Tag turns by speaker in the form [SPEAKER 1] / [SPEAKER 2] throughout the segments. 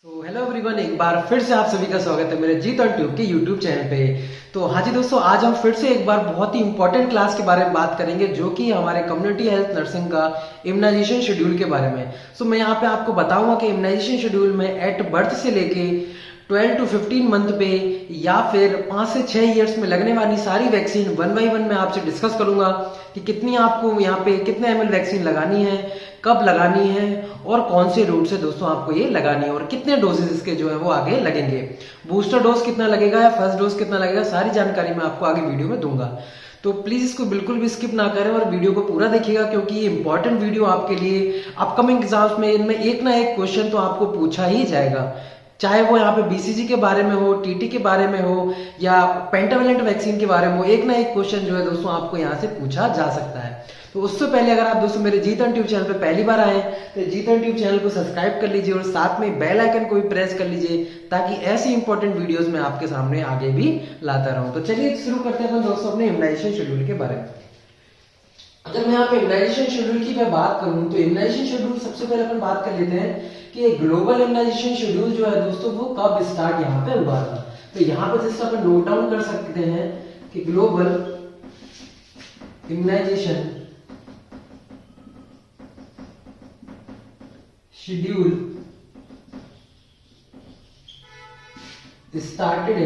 [SPEAKER 1] Hello everyone, एक बार फिर से आप सभी का स्वागत है मेरे जीत ऑन ट्यूब के यूट्यूब चैनल पे। तो हाँ जी दोस्तों, आज हम फिर से एक बार बहुत ही इंपॉर्टेंट क्लास के बारे में बात करेंगे, जो कि हमारे कम्युनिटी हेल्थ नर्सिंग का इम्यूनाइजेशन शेड्यूल के बारे में। मैं यहाँ पे आपको बताऊंगा कि इम्यूनाइजेशन शेड्यूल में एट बर्थ से लेके 12 to 15 मंथ पे या फिर 5 से 6 इयर्स में लगने वाली सारी वैक्सीन वन बाई वन मैं आपसे डिस्कस करूंगा कि कितनी आपको यहाँ पे कितने ml वैक्सीन लगानी है, कब लगानी है और कौन से रूट से दोस्तों आपको ये लगानी है और कितने डोजेस इसके जो है वो आगे लगेंगे, बूस्टर डोज कितना लगेगा या फर्स्ट डोज कितना लगेगा, सारी जानकारी मैं आपको आगे वीडियो में दूंगा। तो प्लीज इसको बिल्कुल भी स्किप ना करें और वीडियो को पूरा देखिएगा, क्योंकि ये इंपॉर्टेंट वीडियो आपके लिए अपकमिंग एग्जाम्स में इनमें एक ना एक क्वेश्चन तो आपको पूछा ही जाएगा, चाहे वो यहाँ पे बीसीजी के बारे में हो, टीटी के बारे में हो या पेंटावेलेंट वैक्सीन के बारे में हो। एक ना एक क्वेश्चन जो है दोस्तों आपको यहाँ से पूछा जा सकता है। तो उससे पहले अगर आप दोस्तों मेरे जीत ऑन ट्यूब चैनल पे पहली बार आए तो जीत ऑन ट्यूब चैनल को सब्सक्राइब कर लीजिए और साथ में बेल आइकन को भी प्रेस कर लीजिए, ताकि ऐसी इंपॉर्टेंट वीडियोस मैं आपके सामने आगे भी लाता रहूं। तो चलिए शुरू करते हैं दोस्तों अपने इम्यूनाइजेशन शेड्यूल के बारे में। जब मैं यहाँ पे इम्यूनाइजेशन शेड्यूल की मैं बात करूं तो इम्यूनाइजेशन शेड्यूल सबसे पहले अपन बात कर लेते हैं कि ग्लोबल इम्यूनाइजेशन शेड्यूल जो है दोस्तों वो कब स्टार्ट यहाँ पे हुआ था। तो यहाँ पे जैसे अपन नोट डाउन कर सकते हैं कि global immunisation schedule started in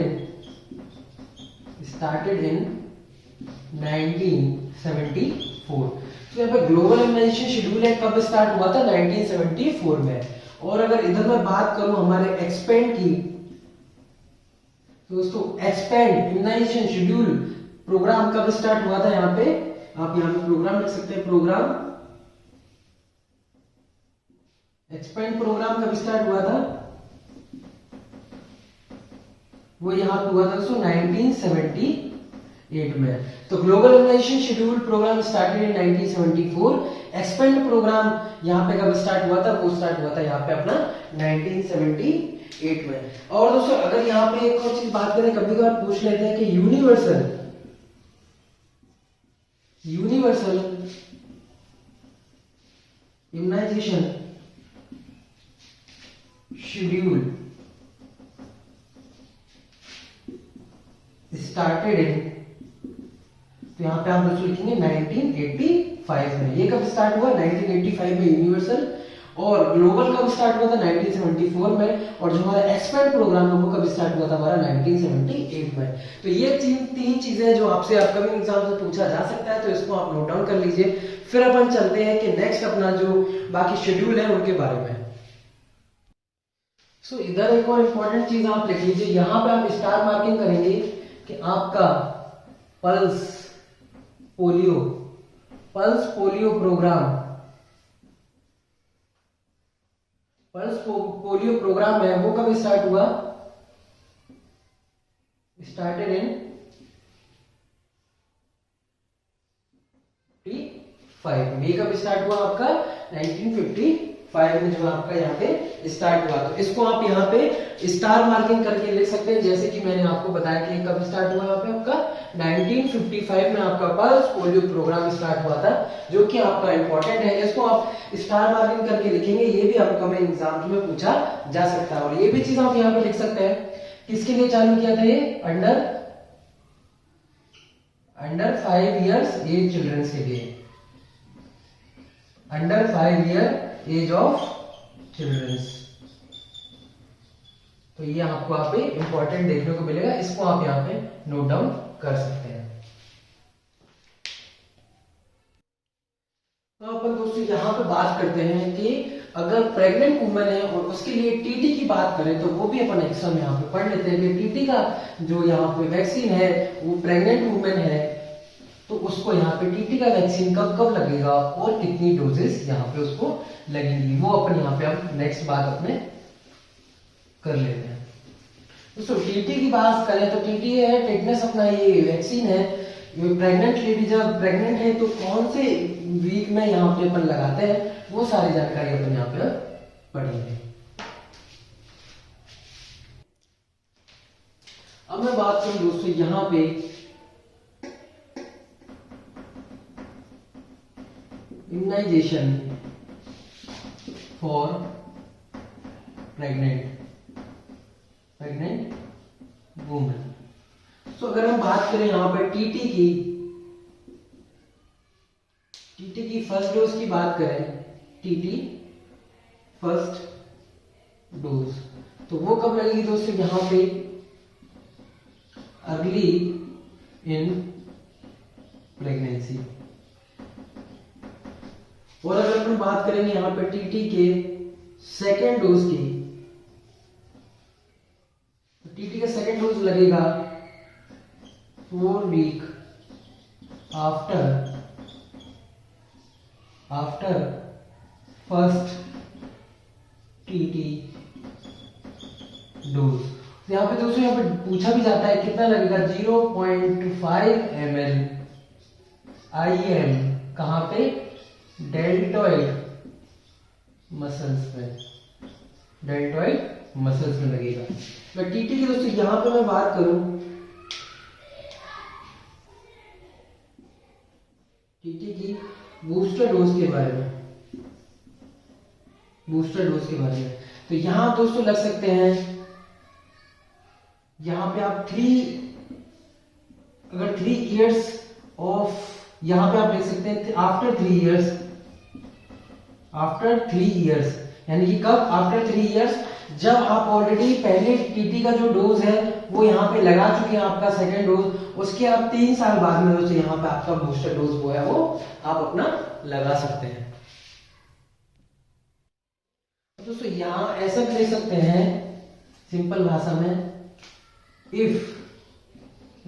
[SPEAKER 1] 1974। तो यहाँ पे ग्लोबल इम्यूनाइजेशन शेड्यूल है कब स्टार्ट हुआ था, 1974 में। और अगर इधर मैं बात करूं हमारे एक्सपेंड की, तो दोस्तों एक्सपेंड इम्यूनाइजेशन शेड्यूल प्रोग्राम कब स्टार्ट हुआ था, यहाँ पे आप यहाँ पे प्रोग्राम लिख सकते हैं। प्रोग्राम एक्सपेंड प्रोग्राम कब स्टार्ट हुआ था, वो यहाँ पे हुआ था दोस्तों 1978 में। तो global immunisation schedule programme started in 1974। Expand programme यहाँ पे कब स्टार्ट हुआ था, वो स्टार्ट हुआ था यहाँ पे अपना 1978 में। और दोस्तों अगर यहाँ पे एक और चीज बात करें, कभी कभार पूछ लेते हैं कि universal immunisation schedule started in, तो यहाँ पे आप दोस्तों लिखेंगे 1985 में। ये कब स्टार्ट हुआ, 1985 में यूनिवर्सल। और ग्लोबल कब स्टार्ट हुआ था, 1974 में। और जो हमारा एक्सपेंड प्रोग्राम है वो कब स्टार्ट हुआ था हमारा 1978 में। तो ये तीन चीजें जो आपसे अपकमिंग एग्जाम से पूछा जा सकता है, तो इसको आप नोट डाउन कर लीजिए। फिर अपन चलते हैं कि नेक्स्ट अपना जो बाकी शेड्यूल है उनके बारे में। इधर एक और इंपॉर्टेंट चीज आप लिख लीजिए, यहाँ पे आप स्टार मार्किंग करेंगे कि आपका पल्स पोलियो प्रोग्राम है वो कब स्टार्ट हुआ, स्टार्टेड इन 1955 में। ये कब स्टार्ट हुआ आपका 1955 में जो आपका यहाँ पे स्टार्ट हुआ। तो इसको आप यहाँ पे स्टार मार्किंग करके लिख सकते हैं, जैसे कि मैंने आपको बताया कि कब स्टार्ट हुआ यहाँ पे आपका 1955 में आपका पल्स पोलियो प्रोग्राम स्टार्ट हुआ था, जो कि आपका इंपॉर्टेंट है। इसको आप स्टार मार्किंग करके लिखेंगे, ये भी अपकमिंग एग्जाम में पूछा जा सकता है। और ये भी चीज आप यहाँ पे लिख सकते हैं, किसके लिए चालू किया था ये, अंडर 5 इयर्स एज चिल्ड्रंस के लिए, under 5 year age of childrens. तो ये आपको यहाँ पे इंपॉर्टेंट देखने को मिलेगा, इसको आप यहाँ पे नोट डाउन कर सकते हैं। तो अपन दोस्तों यहाँ पे बात करते हैं कि अगर प्रेग्नेंट वुमन है और उसके लिए टीटी की बात करें, तो वो भी अपन एक्स्ट्रा में यहाँ पे पढ़ लेते हैं कि टीटी का जो यहाँ पे वैक्सीन है वो प्रेग्नेंट वुमन है तो उसको यहाँ पे टीटी का वैक्सीन कब लगेगा और कितनी डोजेस यहाँ पे उसको लगेंगी, वो अपन यहाँ पे अब नेक्स्ट बात अपने कर लेते हैं। दोस्तों टीटी की बात करें तो टीटी है टेटनस अपना ये वैक्सीन है। प्रेग्नेंट लेडी जब प्रेग्नेंट है तो कौन से वीक में यहाँ पे अपन लगाते हैं, वो सारी जानकारी अपन यहाँ पे पढ़ेंगे। अब मैं बात करूं दोस्तों यहाँ पे immunization for pregnant pregnant women. तो अगर हम बात करें यहाँ पर टीटी की फर्स्ट डोज की बात करें, टीटी फर्स्ट डोज, तो वो कब लगेगी दोस्तों, यहाँ पे अर्ली इन प्रेगनेंसी। और अगर हम बात करेंगे यहाँ पे टीटी के सेकेंड डोज की, तो टीटी का सेकेंड डोज लगेगा 4 week after first TT dose. तो यहाँ पे दोस्तों यहाँ पे पूछा भी जाता है कितना लगेगा, 0.5 ml IM, कहाँ पे, डेल्टॉइड मसल्स में लगेगा। तो टीटी की दोस्तों यहाँ पे मैं बात करूं, टीटी की बूस्टर डोज के बारे में, तो यहां दोस्तों लग सकते हैं, यहां पे आप 3 इयर्स ऑफ, यहां पे आप देख सकते हैं आफ्टर 3 इयर्स, यानी कि कब, आफ्टर 3 इयर्स, जब आप ऑलरेडी पहले टीटी का जो डोज है वो यहाँ पे लगा चुके हैं, आपका सेकेंड डोज, उसके आप 3 साल बाद में दोस्तों यहाँ पे आपका बूस्टर डोज वो है वो आप अपना लगा सकते हैं। दोस्तों यहां ऐसा भी लिख सकते हैं सिंपल भाषा में, if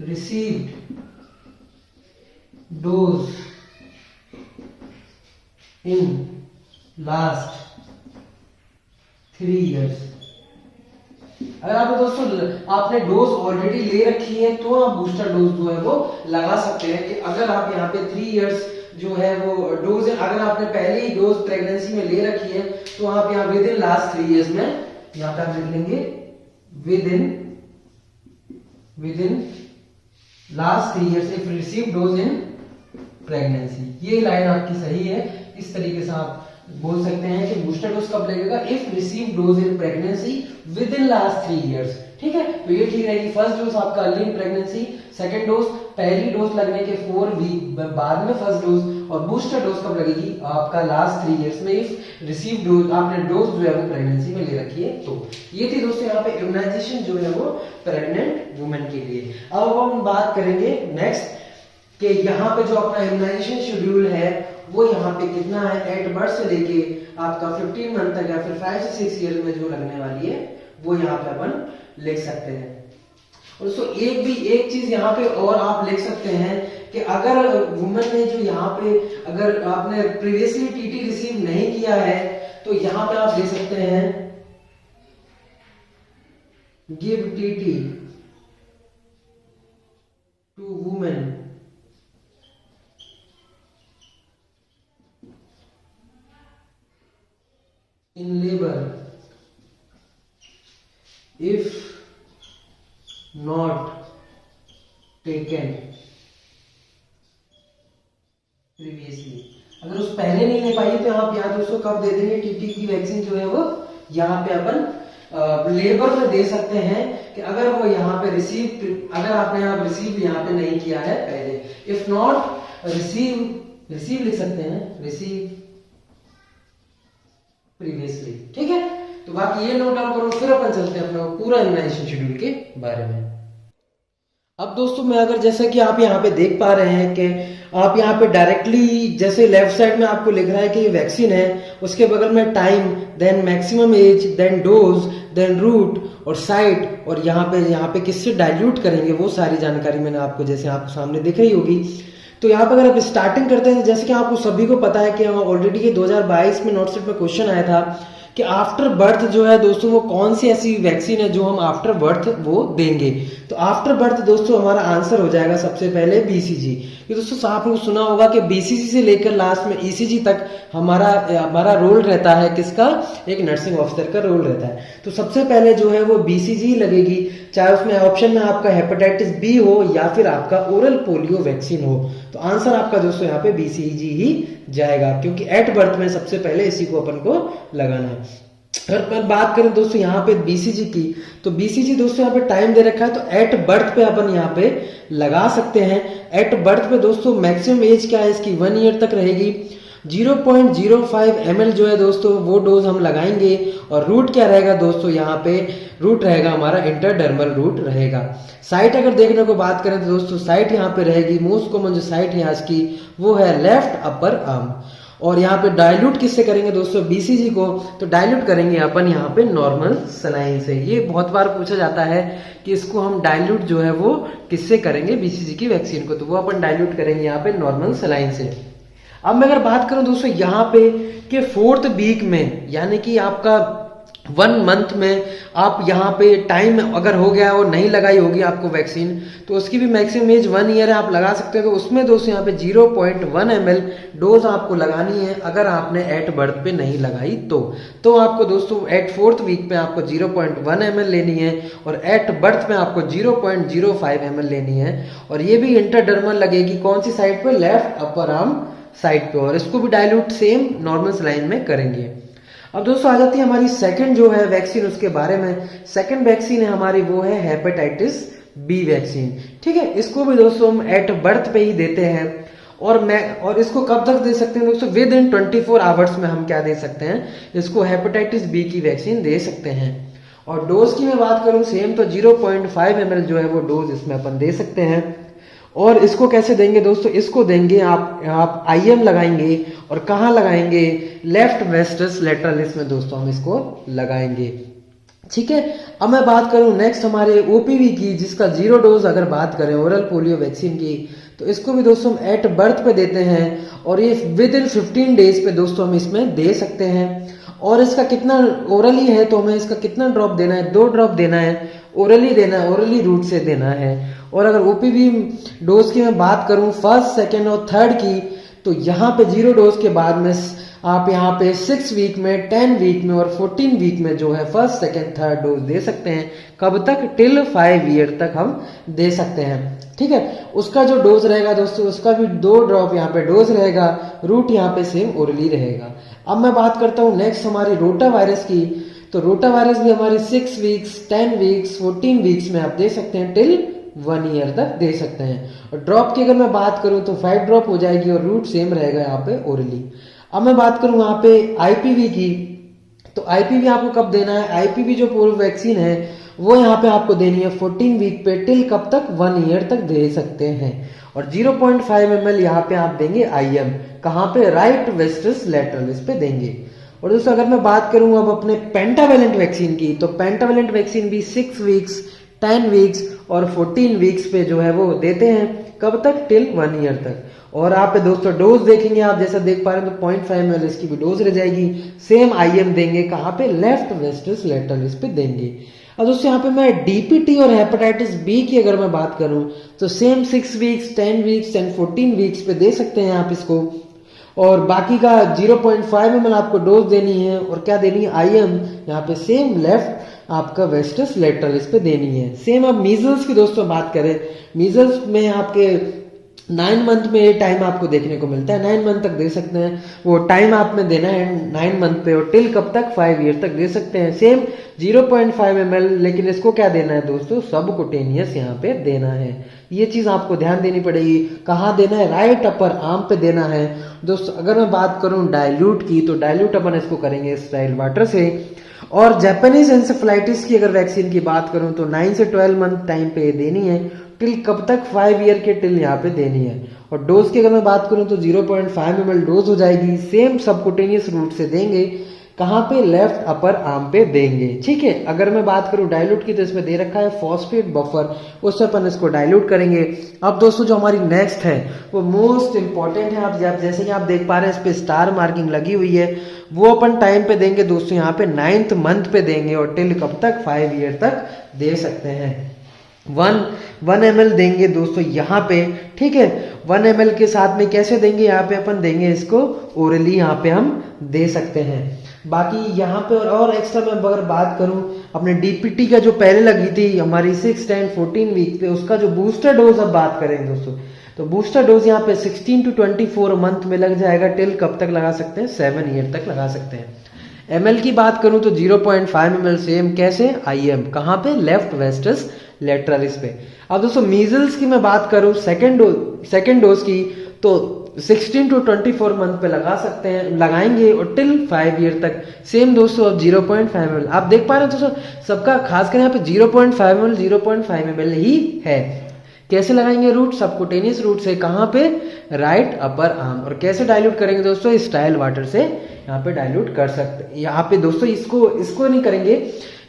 [SPEAKER 1] received dose in last 3 years. अगर आप दोस्तों आपने डोज ऑलरेडी ले रखी है तो आप बूस्टर डोज जो है वो लगा सकते हैं, कि अगर आप यहाँ पे 3 इयर्स जो है वो डोज, अगर आपने पहले ही डोज प्रेगनेंसी में ले रखी है तो आप यहाँ विद इन लास्ट 3 इयर्स में, यहाँ पे आप लिख लेंगे with in last 3 years if receive dose in pregnancy. ये लाइन आपकी सही है, इस तरीके से आप बोल सकते हैं कि बूस्टर डोज कब लगेगा, if receive dose in pregnancy with in last 3 years. ठीक है, तो ये ठीक रहेगी। फर्स्ट डोज आपका early in pregnancy, second dose पहली डोज लगने के 4 वीक बाद में फर्स्ट डोज, और बूस्टर डोज कब लगेगी आपका लास्ट 3 इयर्स में, इफ रिसीव डोज, आपने डोज जो है वो प्रेगनेंसी में ले रखी है तो। ये थी दोस्तों यहाँ पे इम्यूनाइजेशन जो है वो प्रेग्नेंट वुमेन के लिए। अब हम बात करेंगे नेक्स्ट कि यहाँ पे जो अपना इम्यूनाइजेशन शेड्यूल है वो यहाँ पे कितना है, एट बर्थ से लेके आपका 15 मंथ तक या फिर 5 से 6 ईयर में जो लगने वाली है वो यहाँ पे अपन लिख सकते हैं। और दोस्तों एक चीज यहाँ पे और आप लिख सकते हैं कि अगर वुमेन ने जो यहाँ पे, अगर आपने प्रीवियसली टीटी रिसीव नहीं किया है तो यहाँ पे आप देख सकते हैं give TT to women in labor if not taken previously। अगर उस पहले नहीं ले पाई तो आप यहाँ दोस्तों कब दे देंगे, टीटी की वैक्सीन जो है वो यहाँ पे अपन लेबर में दे सकते हैं कि अगर वो यहाँ पे अगर आपने यहाँ रिसीव यहाँ पे नहीं किया है पहले, इफ नॉट रिसीव लिख सकते हैं, रिसीव प्रीवियसली। ठीक है, तो बाकी ये नोट डाउन करो, फिर अपन चलते हैं अपना पूरा इम्यूनाइजेशन शेड्यूल के बारे में। अब दोस्तों मैं अगर जैसा कि आप यहाँ पे देख पा रहे हैं कि आप यहाँ पे डायरेक्टली जैसे लेफ्ट साइड में आपको लिख रहा है कि ये वैक्सीन है, उसके बगल में time, then maximum age, then dose, then route और साइट, और यहाँ पे किससे डाइल्यूट करेंगे वो सारी जानकारी मैंने आपको जैसे आपको सामने दिख रही होगी। तो यहाँ पर अगर आप स्टार्टिंग करते हैं, जैसे कि आपको सभी को पता है कि ऑलरेडी ये 2022 में नोटसेट में क्वेश्चन आया था कि आफ्टर बर्थ जो है दोस्तों वो कौन सी ऐसी वैक्सीन है जो हम आफ्टर बर्थ वो देंगे। तो आफ्टर बर्थ दोस्तों हमारा आंसर हो जाएगा सबसे पहले बीसीजी। ये दोस्तों आपको सुना होगा कि बीसीजी से लेकर लास्ट में ईसीजी तक हमारा रोल रहता है, किसका, एक नर्सिंग ऑफिसर का रोल रहता है। तो सबसे पहले जो है वो बीसीजी लगेगी, चाहे उसमें ऑप्शन में आपका हेपेटाइटिस बी हो या फिर आपका ओरल पोलियो वैक्सीन हो। तो आंसर आपका दोस्तों यहाँ पे बीसीजी ही जाएगा, क्योंकि एट बर्थ में सबसे पहले इसी को अपन को लगाना है। अगर मैं बात करें दोस्तों यहाँ पे बीसीजी की, तो बीसीजी दोस्तों यहाँ पे टाइम दे रखा है, तो एट बर्थ पे अपन यहाँ पे लगा सकते हैं। एट बर्थ पे दोस्तों मैक्सिमम एज क्या है इसकी, 1 ईयर तक रहेगी। 0.05 ml जो है दोस्तों वो डोज हम लगाएंगे। और रूट क्या रहेगा दोस्तों, यहाँ पे रूट रहेगा हमारा इंटरडर्मल रूट रहेगा। साइट अगर देखने को बात करें तो दोस्तों साइट यहाँ पे रहेगी, मोस्ट कॉमन जो साइट है आज की वो है लेफ्ट अपर आर्म। और यहाँ पे डाइल्यूट किससे करेंगे दोस्तों, बीसीजी को, तो डाइल्यूट करेंगे अपन यहाँ पे नॉर्मल सलाइन से। ये बहुत बार पूछा जाता है कि इसको हम डाइल्यूट जो है वो किससे करेंगे, बीसीजी की वैक्सीन को, तो वो अपन डाइल्यूट करेंगे यहाँ पे नॉर्मल सलाइन से। अब मैं अगर बात करूं दोस्तों यहाँ पे कि 4th वीक में, यानी कि आपका 1 मंथ में आप यहाँ पे टाइम अगर हो गया और नहीं लगाई होगी आपको वैक्सीन, तो उसकी भी मैक्सिमम एज 1 ईयर है, आप लगा सकते हो। तो उसमें दोस्तों यहाँ पे 0.1 ml डोज आपको लगानी है अगर आपने एट बर्थ पे नहीं लगाई तो आपको दोस्तों एट 4th वीक पे आपको 0.1 ml लेनी है और एट बर्थ में आपको 0.05 ml लेनी है। और ये भी इंटरडर्मल लगेगी, कौन सी साइड पे, लेफ्ट अपर आर्म साइड पे। और इसको भी डाइल्यूट सेम नॉर्मल सलाइन में करेंगे। अब दोस्तों आ जाती है हमारी सेकंड जो है वैक्सीन, उसके बारे में। सेकंड वैक्सीन है हमारी वो है हेपेटाइटिस बी वैक्सीन। ठीक है, इसको भी दोस्तों हम एट बर्थ पे ही देते हैं। और इसको कब तक दे सकते हैं दोस्तों, विद इन 24 आवर्स में हम क्या दे सकते हैं, इसको हेपेटाइटिस बी की वैक्सीन दे सकते हैं। और डोज की मैं बात करूं सेम, तो 0.5 ml जो है वो डोज इसमें अपन दे सकते हैं। और इसको कैसे देंगे दोस्तों, इसको देंगे आप आईएम लगाएंगे। और कहाँ लगाएंगे, लेफ्ट वेस्टस लेटरलिस में दोस्तों हम इसको लगाएंगे। ठीक है, अब मैं बात करूं नेक्स्ट हमारे ओपीवी की, जिसका 0 डोज अगर बात करें ओरल पोलियो वैक्सीन की, तो इसको भी दोस्तों हम एट बर्थ पे देते हैं। और ये विद इन 15 डेज पे दोस्तों हम इसमें दे सकते हैं। और इसका कितना, ओरली है तो हमें इसका कितना ड्रॉप देना है, 2 ड्रॉप देना है, ओरली देना है, ओरली रूट से देना है। और अगर ओपीवी डोज की मैं बात करूं 1st, 2nd और 3rd की, तो यहाँ पे 0 डोज के बाद में आप यहाँ पे 6 वीक में, 10 वीक में और 14 वीक में जो है 1st, 2nd, 3rd डोज दे सकते हैं। कब तक, टिल 5 ईयर तक हम दे सकते हैं। ठीक है, उसका जो डोज रहेगा दोस्तों, उसका भी 2 ड्रॉप यहाँ पे डोज रहेगा, रूट यहाँ पे सेम ओरली रहेगा। अब मैं बात करता हूँ नेक्स्ट हमारी रोटा वायरस की। तो रोटा वायरस भी हमारी 6 वीक्स, 10 वीक्स, 14 वीक्स में आप दे सकते हैं, टिल 1 ईयर तक दे सकते हैं। और ड्रॉप की अगर मैं बात करूं तो 5 ड्रॉप हो जाएगी और रूट सेम रहेगा यहाँ पे ओरली। अब मैं बात करूं यहाँ पे आईपीवी की, तो आईपीवी आपको कब देना है, आईपीवी जो पूर्व वैक्सीन है वो यहाँ पे आपको देनी है 14 वीक पे, टिल कब तक, 1 ईयर तक दे सकते हैं। और 0.5 ml यहाँ पे आप देंगे आईएम, कहाँ पे, राइट वेस्टस लेटरलिस पे देंगे। और दोस्तों अगर मैं बात करूं अब अपने पेंटावेलेंट वैक्सीन की, तो पेंटावेलेंट वैक्सीन भी 6 वीक्स, 10 वीक्स और 14 वीक्स पे जो है वो देते हैं, कब तक, टिल 1 ईयर तक। और आप दोस्तों डोज देखेंगे, आप जैसा देख पा रहे हैं तो 0.5 ml इसकी भी डोज रह जाएगी। सेम आईएम देंगे, कहाँ पे, लेफ्ट वेस्टस लेटरलिस पे देंगे। अब दोस्तों यहाँ पे मैं डीपीटी और हेपेटाइटिस बी की अगर मैं बात करूं तो same 6 weeks, 10 weeks and 14 weeks पे दे सकते हैं आप इसको। और बाकी का 0.5 ml आपको डोज देनी है। और क्या देनी है, आईएम यहाँ पे सेम लेफ्ट आपका वेस्टस लेटरलिस पे देनी है। सेम अब मीजल्स की दोस्तों बात करें, मीजल्स में आपके 9 मंथ में ये टाइम आपको देखने को मिलता है, 9 मंथ तक दे सकते हैं। वो टाइम आप में देना है 9 मंथ पे, और टिल कब तक, 5 ईयर तक दे सकते हैं। सेम 0.5 ml, लेकिन इसको क्या देना है दोस्तों, सबकुटेनियस यहाँ पे देना है। ये चीज आपको ध्यान देनी पड़ेगी, कहाँ देना है, राइट अपर आर्म पे देना है दोस्तों। अगर मैं बात करूं डाइल्यूट की, तो डाइल्यूट अपन इसको करेंगे स्टेराइल वाटर से। और जापानीज एंसेफेलाइटिस की अगर वैक्सीन की बात करूं तो 9 से 12 मंथ टाइम पे देनी है, टिल कब तक, 5 ईयर के टिल यहाँ पे देनी है। और डोज की अगर मैं बात करूं तो 0.5 ml डोज हो जाएगी, सेम सबकुटेनियस रूट से देंगे, कहाँ पे, लेफ्ट अपर आर्म पे देंगे। ठीक है, अगर मैं बात करूं डाइल्यूट की तो इसमें दे रखा है फॉस्फेट बफर, उससे अपन इसको डाइल्यूट करेंगे। अब दोस्तों जो हमारी नेक्स्ट है वो मोस्ट इंपॉर्टेंट है। आप जैसे कि आप देख पा रहे हैं इस पे स्टार मार्किंग लगी हुई है, वो अपन टाइम पे देंगे दोस्तों यहाँ पे 9th मंथ पे देंगे, और टिल कब तक, 5 ईयर तक दे सकते हैं। 1 ml देंगे दोस्तों यहाँ पे। ठीक है, 1 ml के साथ में कैसे देंगे, यहाँ पे अपन देंगे इसको ओरली, यहाँ पे हम दे सकते हैं। बाकी यहाँ पे और एक्स्ट्रा मैं अगर बात करूं अपने डीपीटी का जो पहले लगी थी हमारी 6, 10, 14 वीक पे, उसका जो बूस्टर डोज अब बात करेंगे दोस्तों, तो बूस्टर डोज यहाँ पे 16 to 24 मंथ में लग जाएगा, टिल कब तक लगा सकते हैं, 7 ईयर तक लगा सकते हैं। ml की बात करूं तो 0.5 ml सेम कैसे IM कहाँ पे लेफ्ट वेस्टस लेटरलिस पे। अब दोस्तों मीजल्स की मैं बात करूं सेकेंड डोज की तो 16 to 24 मंथ पे लगा सकते हैं, लगाएंगे और टिल 5 ईयर तक सेम दोस्तों। अब 0.5 ml आप देख पा रहे हैं दोस्तों सबका खासकर यहाँ पे 0.5 ml ही है। कैसे लगाएंगे रूट, सबकुटेनियस रूट से कहाँ पे, राइट अपर आर्म। और कैसे डाइल्यूट करेंगे दोस्तों, स्टाइल वाटर से यहाँ पे डाइल्यूट कर सकते हैं। यहाँ पे दोस्तों इसको नहीं करेंगे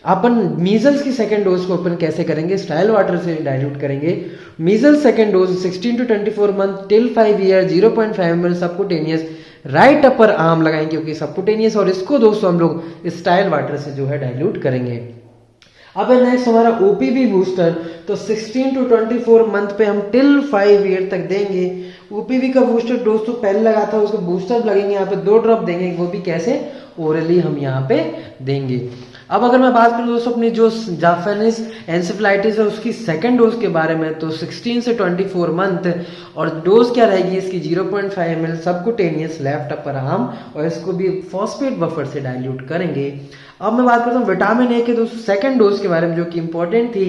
[SPEAKER 1] अपन। मीजल्स की सेकेंड डोज को अपन कैसे करेंगे, स्टाइल वाटर से डाइल्यूट करेंगे। Measles second dose 16 to 24 month till 5 year 0.5 ml subcutaneous right upper arm लगाएंगे क्योंकि सबकुटेनियस, और इसको दोस्तों हम लोग स्टाइल वाटर से जो है डाइल्यूट करेंगे। अब नेक्स्ट हमारा ओपीवी बूस्टर तो 16 to 24 मंथ पे हम टिल 5 ईयर तक देंगे। ओपीवी का बूस्टर दोस्तों पहले लगा था, उसको बूस्टर लगेंगे यहाँ पे 2 ड्रॉप देंगे, वो भी कैसे, ओरली हम यहाँ पे देंगे। अब अगर मैं बात करूं दोस्तों अपनी जो जापानीज एंसेफेलाइटिस है उसकी सेकेंड डोज के बारे में तो 16 से 24 मंथ, और डोज क्या रहेगी इसकी 0.5 ml subcutaneous left upper arm, और इसको भी फॉस्फेट बफर से डाइल्यूट करेंगे। अब मैं बात करता हूँ विटामिन ए के दोस्तों सेकंड डोज के बारे में जो कि इंपॉर्टेंट थी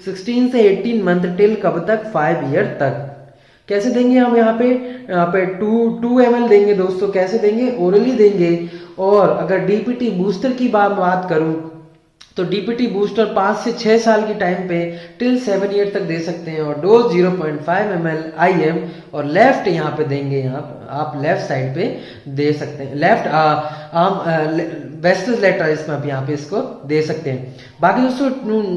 [SPEAKER 1] 16 से 18 मंथ टिल कब तक, 5 ईयर तक। कैसे देंगे हम यहाँ पे 2 ml देंगे दोस्तों। कैसे देंगे, ओरली देंगे। और अगर डीपीटी बूस्टर की बात करूं तो डीपीटी बूस्टर 5 से 6 साल की टाइम पे टिल 7 ईयर तक दे सकते हैं, और डोज 0.5 ml IM, और लेफ्ट यहाँ पे देंगे। आप लेफ्ट साइड पे दे सकते हैं, लेफ्ट आर्म वेस्टस लेटरलिस में आप यहाँ पे इसको दे सकते हैं। बाकी दोस्तों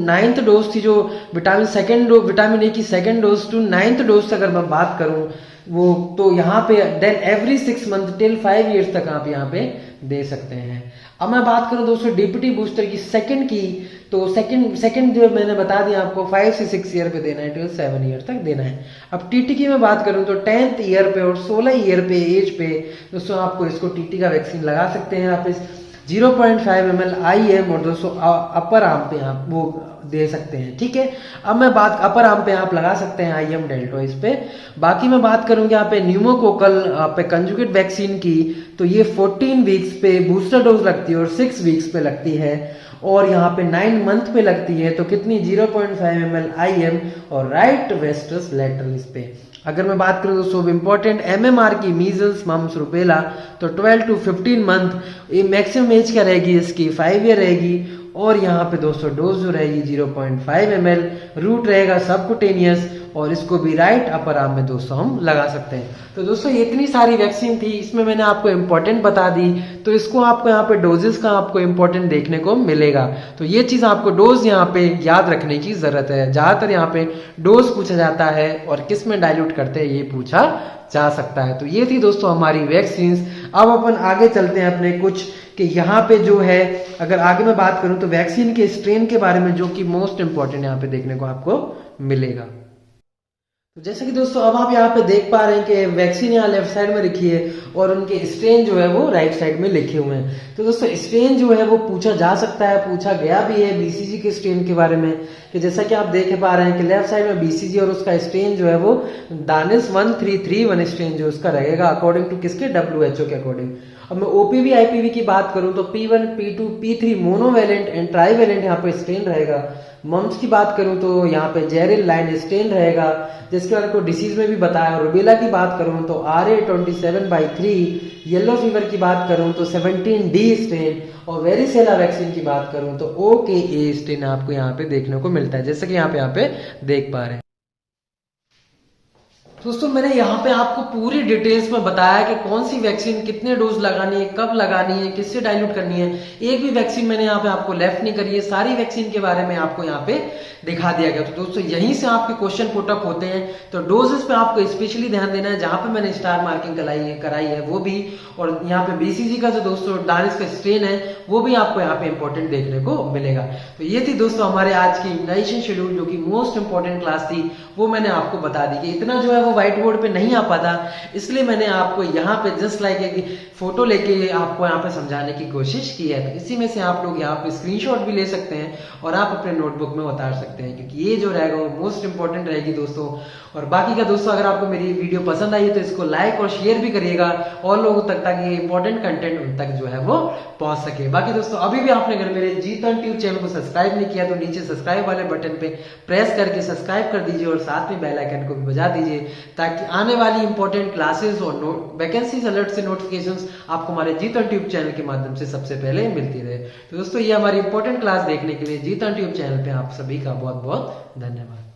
[SPEAKER 1] 9th डोज थी जो विटामिन ए की second dose to 9th dose अगर मैं बात करूं वो तो यहाँ पे then every 6 month till 5 years तक आप यहाँ पे दे सकते हैं। अब मैं बात करूं दोस्तों डीपीटी बूस्टर की सेकंड की तो सेकंड जो मैंने बता दिया आपको 5 से 6 ईयर पे देना है, टिल 7 ईयर तक देना है। अब टीटी की मैं बात करूं तो 10th ईयर पे और 16 ईयर पे एज पे दोस्तों आपको इसको टीटी का वैक्सीन लगा सकते हैं। आप इस 0.5 ml IM और दोस्तों अपर आर्म पे आप वो दे सकते हैं, ठीक है। अब मैं बात अपर आर्म पे आप लगा सकते हैं IM डेल्टोइस पे। बाकी मैं बात करूंगी यहाँ पे न्यूमोकोकल पे कंजुगेट वैक्सीन की तो ये 14 वीक्स पे बूस्टर डोज लगती है और 6 वीक्स पे लगती है, और यहाँ पे 9 मंथ पे लगती है तो कितनी 0.5 ml IM और राइट वेस्टस लेटरलिस पे। अगर मैं बात करूं दोस्तों इंपॉर्टेंट MMR की मीजल्स मम्स रुबेला तो 12 to 15 मंथ मैक्सिमम एज क्या रहेगी इसकी 5 ईयर रहेगी, और यहाँ पे दोस्तों डोज जो रहेगी 0.5 ml, रूट रहेगा सबकुटेनियस, और इसको भी राइट अपर आर्म में दोस्तों हम लगा सकते हैं। तो दोस्तों ये इतनी सारी वैक्सीन थी, इसमें मैंने आपको इम्पोर्टेंट बता दी, तो इसको आपको यहाँ पे डोजेस का आपको इम्पोर्टेंट देखने को मिलेगा। तो ये चीज आपको डोज यहाँ पे याद रखने की जरूरत है। ज्यादातर यहाँ पे डोज पूछा जाता है और किस में डाइल्यूट करते हैं ये पूछा जा सकता है। तो ये थी दोस्तों हमारी वैक्सीन। अब अपन आगे चलते हैं अपने कुछ कि यहाँ पे जो है अगर आगे मैं बात करूं तो वैक्सीन के स्ट्रेन के बारे में जो कि मोस्ट इंपॉर्टेंट यहाँ पे देखने को आपको मिलेगा। तो जैसे कि दोस्तों अब आप यहाँ पे देख पा रहे हैं कि वैक्सीन यहाँ लेफ्ट साइड में लिखी है और उनके स्ट्रेन जो है वो राइट साइड में लिखे हुए हैं। तो दोस्तों स्ट्रेन जो है वो पूछा जा सकता है, पूछा गया भी है बीसीजी के स्ट्रेन के बारे में, कि जैसा कि आप देख पा रहे हैं कि लेफ्ट साइड में बीसीजी और उसका स्ट्रेन जो है वो दानिश 1331 स्ट्रेन जो उसका रहेगा अकॉर्डिंग टू किसके, WHO के अकॉर्डिंग। अब मैं ओपीवी आईपीवी की बात करूं तो P1 P2 P3 monovalent and trivalent यहाँ पे स्ट्रेन रहेगा। मम्स की बात करूं तो यहाँ पे जेरिल लाइन स्ट्रेन रहेगा जिसके बारे को डिसीज में भी बताया। रुबेला की बात करूं तो RA27/3, येलो फीवर की बात करूं तो 17D स्ट्रेन, और वेरिसेला वैक्सीन की बात करूं तो OKA स्ट्रेन आपको यहाँ पे देखने को मिलता है, जैसे कि यहाँ पे देख पा रहे हैं। दोस्तों मैंने यहाँ पे आपको पूरी डिटेल्स में बताया कि कौन सी वैक्सीन कितने डोज लगानी है, कब लगानी है, किससे डाइल्यूट करनी है। एक भी वैक्सीन मैंने यहाँ पे आपको लेफ्ट नहीं करी है, सारी वैक्सीन के बारे में आपको यहाँ पे दिखा दिया गया। तो दोस्तों यहीं से आपके क्वेश्चन पुट अप होते हैं, तो डोजेस पे आपको स्पेशली ध्यान देना है। जहां पे मैंने स्टार मार्किंग कराई है वो भी, और यहाँ पे बीसीजी का जो दोस्तों डायरिस का स्ट्रेन है वो भी आपको यहाँ पे इंपॉर्टेंट देखने को मिलेगा। तो ये थी दोस्तों हमारे आज की इम्यूनाइजेशन शेड्यूल जो कि मोस्ट इंपॉर्टेंट क्लास थी, वो मैंने आपको बता दी कि इतना जो है वो व्हाइट बोर्ड पे नहीं आ पाता, इसलिए मैंने आपको यहाँ पे जस्ट लाइक एक फोटो लेके आपको यहाँ पे समझाने की कोशिश की है। तो इसी में से आप लोग यहाँ पे स्क्रीनशॉट भी ले सकते हैं और आप अपने नोटबुक में उतार सकते हैं, क्योंकि ये जो रहेगा वो मोस्ट इंपॉर्टेंट रहेगी दोस्तों। और बाकी का दोस्तों, अगर आपको मेरी वीडियो पसंद आई तो इसको लाइक और शेयर भी करिएगा और लोगों तक, ताकि इंपॉर्टेंट कंटेंट उन तक जो है वो पहुंच सके। बाकी दोस्तों, अभी भी आपने अगर मेरे जीतन ट्यूब चैनल को सब्सक्राइब नहीं किया तो नीचे सब्सक्राइब वाले बटन पे प्रेस करके सब्सक्राइब कर दीजिए और साथ में बेल आइकन को भी बजा दीजिए, ताकि आने वाली इंपॉर्टेंट क्लासेस और वैकेंसी अलर्ट से नोटिफिकेशंस आपको हमारे जीतन ट्यूब चैनल के माध्यम से सबसे पहले मिलती रहे। तो दोस्तों, ये हमारी इंपॉर्टेंट क्लास देखने के लिए जीतन ट्यूब चैनल पे आप सभी का बहुत बहुत धन्यवाद।